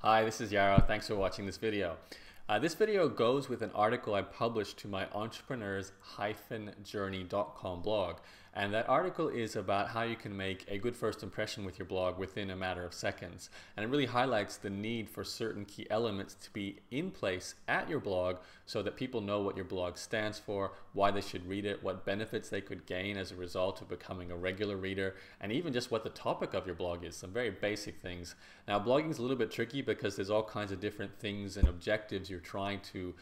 Hi, this is Yaro. Thanks for watching this video. This video goes with an article I published to my entrepreneurs-journey.com blog. And that article is about how you can make a good first impression with your blog within a matter of seconds. And it really highlights the need for certain key elements to be in place at your blog so that people know what your blog stands for, why they should read it, what benefits they could gain as a result of becoming a regular reader, and even just what the topic of your blog is, some very basic things. Now, blogging is a little bit tricky because there's all kinds of different things and objectives you're trying to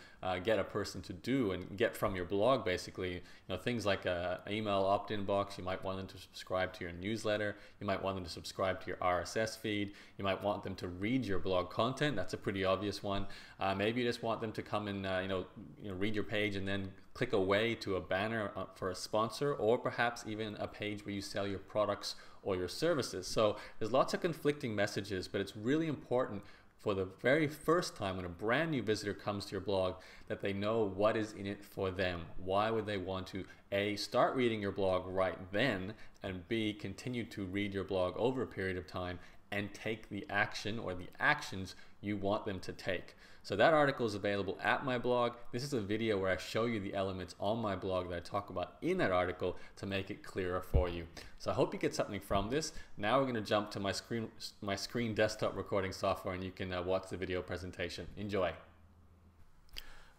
get a person to do and get from your blog, basically. Things like an email opt-in box. You might want them to subscribe to your newsletter. You might want them to subscribe to your RSS feed. You might want them to read your blog content. That's a pretty obvious one. Maybe you just want them to come and read your page and then click away to a banner for a sponsor, or perhaps even a page where you sell your products or your services. So there's lots of conflicting messages, but it's really important for the very first time when a brand new visitor comes to your blog that they know what is in it for them. Why would they want to A, start reading your blog right then, and B, continue to read your blog over a period of time and take the action or the actions you want them to take. So that article is available at my blog. This is a video where I show you the elements on my blog that I talk about in that article to make it clearer for you. So I hope you get something from this. Now we're going to jump to my screen desktop recording software, and you can watch the video presentation. Enjoy.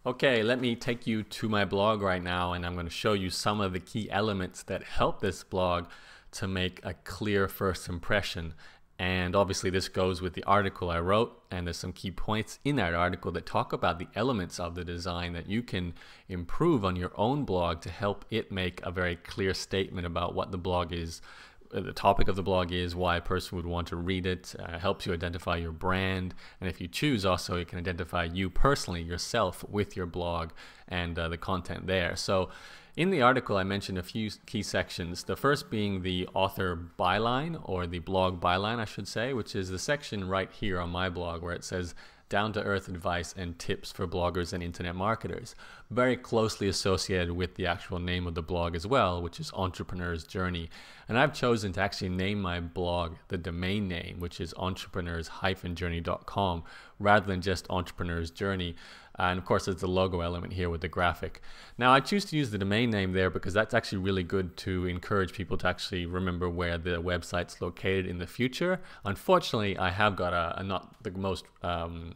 Okay, let me take you to my blog right now, and I'm going to show you some of the key elements that help this blog to make a clear first impression. And obviously this goes with the article I wrote, and there's some key points in that article that talk about the elements of the design that you can improve on your own blog to help it make a very clear statement about what the blog is, the topic of the blog is, why a person would want to read it, helps you identify your brand, and if you choose also you can identify you personally, yourself, with your blog and the content there. So in the article I mentioned a few key sections, the first being the author byline, or the blog byline I should say, which is the section right here on my blog where it says down-to-earth advice and tips for bloggers and internet marketers. Very closely associated with the actual name of the blog as well, which is Entrepreneur's Journey. And I've chosen to actually name my blog the domain name, which is entrepreneurs-journey.com, rather than just Entrepreneur's Journey. And of course, there's the logo element here with the graphic. Now, I choose to use the domain name there because that's actually really good to encourage people to actually remember where the website's located in the future. Unfortunately, I have got a not the most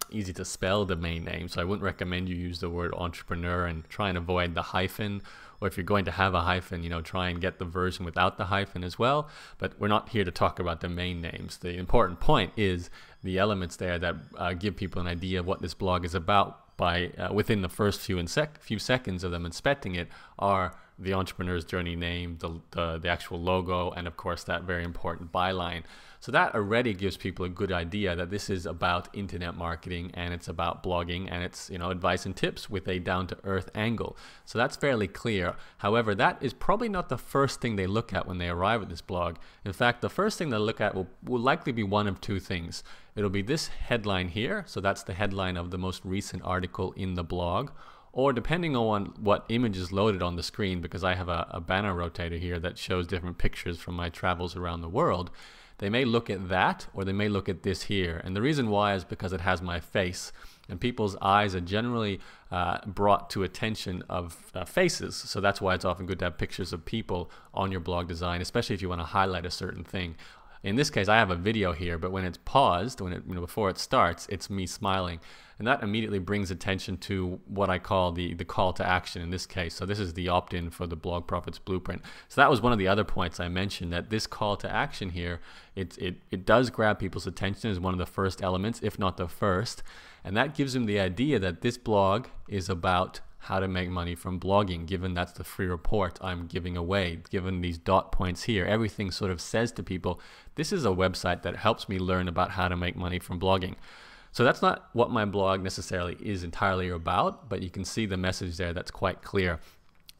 easy to spell domain name, so I wouldn't recommend you use the word entrepreneur and try and avoid the hyphen. Or if you're going to have a hyphen, try and get the version without the hyphen as well. But we're not here to talk about domain names. The important point is the elements there that give people an idea of what this blog is about by within the first few seconds of them inspecting it are the Entrepreneur's Journey name, the actual logo, and of course that very important byline. So that already gives people a good idea that this is about internet marketing, and it's about blogging, and it's advice and tips with a down-to-earth angle. So that's fairly clear. However, that is probably not the first thing they look at when they arrive at this blog. In fact, the first thing they look at will likely be one of two things. It'll be this headline here, so that's the headline of the most recent article in the blog, or depending on what image is loaded on the screen, because I have a banner rotator here that shows different pictures from my travels around the world, they may look at that, or they may look at this here. And the reason why is because it has my face, and people's eyes are generally brought to attention of faces. So that's why it's often good to have pictures of people on your blog design, especially if you want to highlight a certain thing. In this case, I have a video here, but when it's paused, before it starts, it's me smiling. And that immediately brings attention to what I call the call to action in this case. So this is the opt-in for the Blog Profits Blueprint. So that was one of the other points I mentioned, that this call to action here, it does grab people's attention as one of the first elements, if not the first. And that gives them the idea that this blog is about how to make money from blogging, given that's the free report I'm giving away, given these dot points here. Everything sort of says to people, this is a website that helps me learn about how to make money from blogging. So that's not what my blog necessarily is entirely about, but you can see the message there that's quite clear.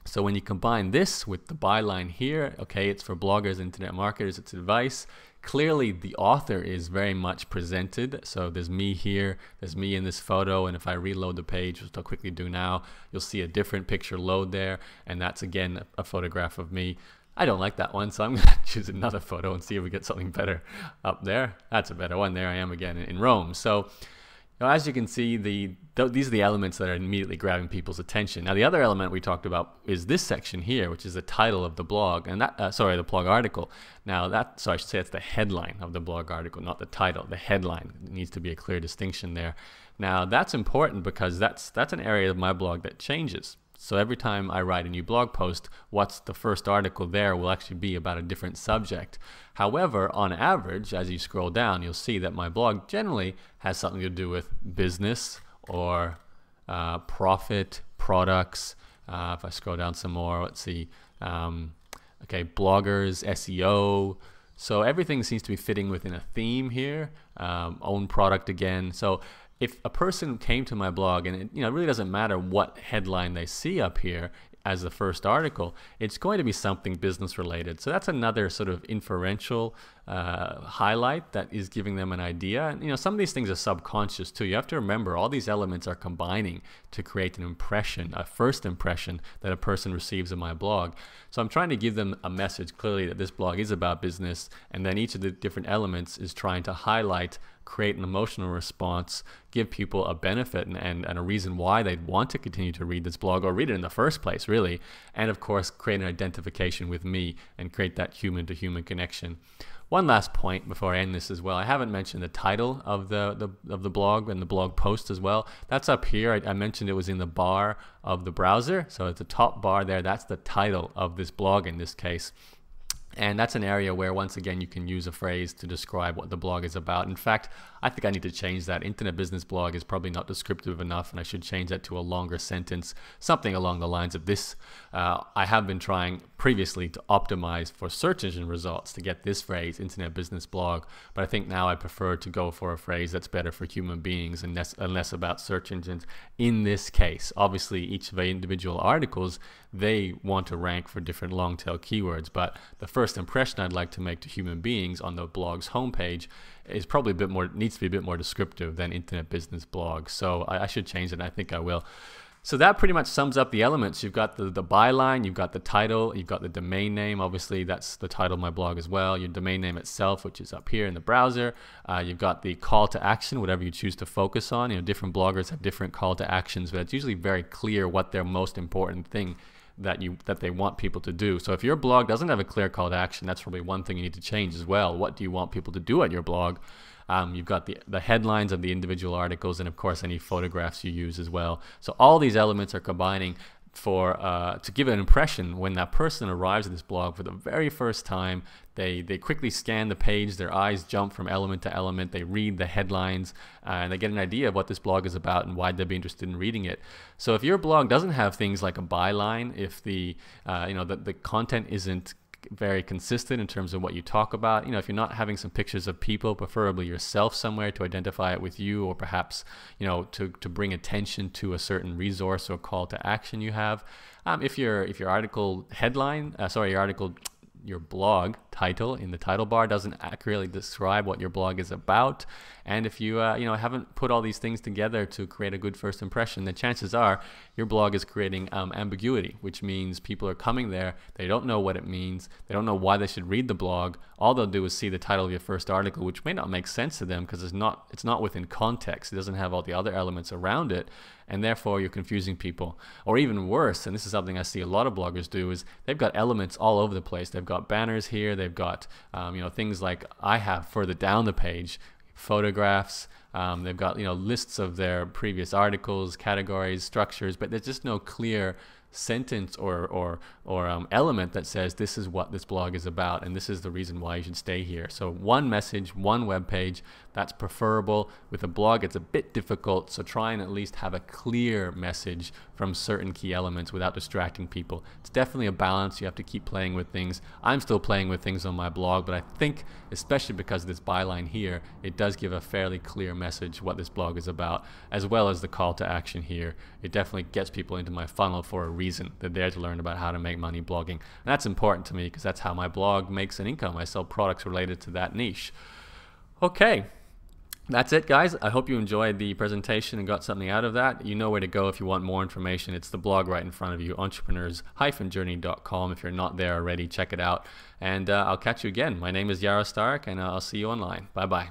So when you combine this with the byline here, okay, it's for bloggers, internet marketers, it's advice. Clearly the author is very much presented. So there's me here, there's me in this photo, and if I reload the page, which I'll quickly do now, you'll see a different picture load there, and that's again a photograph of me. I don't like that one, so I'm going to choose another photo and see if we get something better up there. That's a better one. There I am again in Rome. So Now, as you can see, these are the elements that are immediately grabbing people's attention. Now, the other element we talked about is this section here, which is the title of the blog, and that, the blog article. Now, I should say it's the headline of the blog article, not the title. The headline needs to be a clear distinction there. Now, that's important because that's an area of my blog that changes. So every time I write a new blog post, what's the first article there will actually be about a different subject. However, on average, as you scroll down, you'll see that my blog generally has something to do with business or profit, products. If I scroll down some more, let's see, okay, bloggers, SEO. So everything seems to be fitting within a theme here. Own product again. So if a person came to my blog, and it really doesn't matter what headline they see up here as the first article, it's going to be something business related. So that's another sort of inferential highlight that is giving them an idea. And some of these things are subconscious too. You have to remember all these elements are combining to create an impression, a first impression that a person receives in my blog. So I'm trying to give them a message clearly that this blog is about business, and then each of the different elements is trying to highlight, create an emotional response, give people a benefit and a reason why they'd want to continue to read this blog or read it in the first place, really. And of course, create an identification with me and create that human-to-human connection. One last point before I end this as well. I haven't mentioned the title of the blog and the blog post as well. That's up here. I mentioned it was in the bar of the browser. So it's the top bar there. That's the title of this blog in this case. And that's an area where, once again, you can use a phrase to describe what the blog is about. In fact, I think I need to change that. Internet Business Blog is probably not descriptive enough, and I should change that to a longer sentence, something along the lines of this. I have been trying previously to optimize for search engine results to get this phrase, Internet Business Blog, but I think now I prefer to go for a phrase that's better for human beings and less about search engines. In this case, obviously, each of the individual articles, they want to rank for different long tail keywords, but the first impression I'd like to make to human beings on the blog's homepage is probably needs to be a bit more descriptive than Internet Business Blog. So I should change it, and I think I will. So that pretty much sums up the elements. You've got the byline, you've got the title, you've got the domain name. Obviously, that's the title of my blog as well. Your domain name itself, which is up here in the browser. You've got the call to action, whatever you choose to focus on. Different bloggers have different call to actions, but it's usually very clear what their most important thing that they want people to do. So if your blog doesn't have a clear call to action, that's probably one thing you need to change as well. What do you want people to do at your blog? You've got the headlines of the individual articles, and of course any photographs you use as well. So all these elements are combining to give an impression when that person arrives at this blog for the very first time. They quickly scan the page, their eyes jump from element to element, they read the headlines, and they get an idea of what this blog is about and why they'd be interested in reading it. So if your blog doesn't have things like a byline, if the content isn't very consistent in terms of what you talk about, if you're not having some pictures of people, preferably yourself somewhere to identify it with you, or perhaps to bring attention to a certain resource or call to action you have, if your article headline, your blog title in the title bar doesn't accurately describe what your blog is about, and if you haven't put all these things together to create a good first impression, then chances are your blog is creating ambiguity, which means people are coming there, they don't know what it means, they don't know why they should read the blog. All they'll do is see the title of your first article, which may not make sense to them because it's not within context. It doesn't have all the other elements around it, and therefore you're confusing people. Or even worse, and this is something I see a lot of bloggers do, is they've got elements all over the place. They've got banners here, they've got things like I have further down the page, photographs, they've got lists of their previous articles, categories, structures, but there's just no clear sentence or element that says this is what this blog is about and this is the reason why you should stay here. So one message, one web page, that's preferable. With a blog it's a bit difficult, so try and at least have a clear message from certain key elements without distracting people. It's definitely a balance. You have to keep playing with things. I'm still playing with things on my blog, but I think especially because of this byline here, it does give a fairly clear message what this blog is about, as well as the call to action here. It definitely gets people into my funnel for a reason. They're there to learn about how to make money blogging, and that's important to me because that's how my blog makes an income. I sell products related to that niche. Okay, that's it, guys. I hope you enjoyed the presentation and got something out of that. You know where to go if you want more information. It's the blog right in front of you, entrepreneurs-journey.com. If you're not there already, check it out. And I'll catch you again. My name is Yaro Starak, and I'll see you online. Bye-bye.